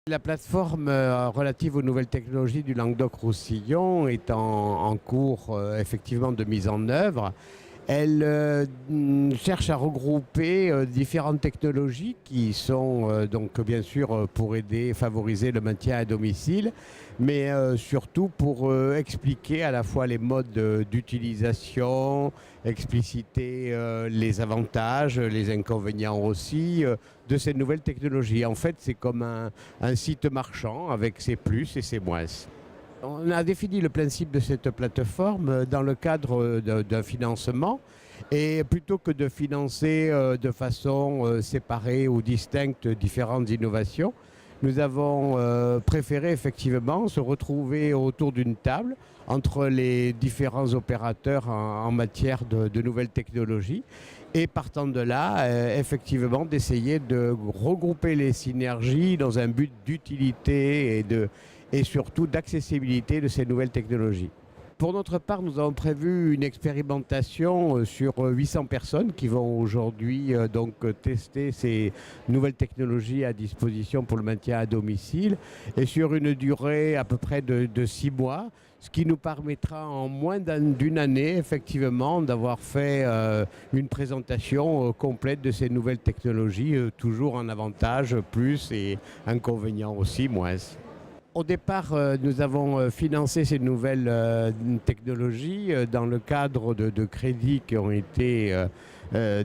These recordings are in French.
La plateforme relative aux nouvelles technologies du Languedoc-Roussillon est en cours effectivement de mise en œuvre. Elle cherche à regrouper différentes technologies qui sont donc bien sûr pour aider, favoriser le maintien à domicile, mais surtout pour expliquer à la fois les modes d'utilisation, expliciter les avantages, les inconvénients aussi de ces nouvelles technologies. En fait, c'est comme un site marchand avec ses plus et ses moins. On a défini le principe de cette plateforme dans le cadre d'un financement. Et plutôt que de financer de façon séparée ou distincte différentes innovations, nous avons préféré effectivement se retrouver autour d'une table entre les différents opérateurs en matière de nouvelles technologies et partant de là, effectivement, d'essayer de regrouper les synergies dans un but d'utilité et surtout d'accessibilité de ces nouvelles technologies. Pour notre part, nous avons prévu une expérimentation sur 800 personnes qui vont aujourd'hui donc tester ces nouvelles technologies à disposition pour le maintien à domicile et sur une durée à peu près de 6 mois, ce qui nous permettra en moins d'une année effectivement d'avoir fait une présentation complète de ces nouvelles technologies, toujours en avantage, plus et inconvénients aussi, moins. Au départ, nous avons financé ces nouvelles technologies dans le cadre de crédits qui ont été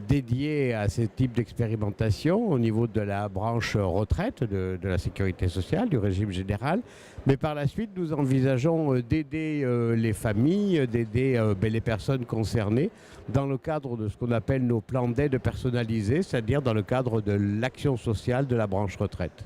dédiés à ce type d'expérimentation au niveau de la branche retraite de la sécurité sociale, du régime général. Mais par la suite, nous envisageons d'aider les familles, d'aider les personnes concernées dans le cadre de ce qu'on appelle nos plans d'aide personnalisés, c'est-à-dire dans le cadre de l'action sociale de la branche retraite.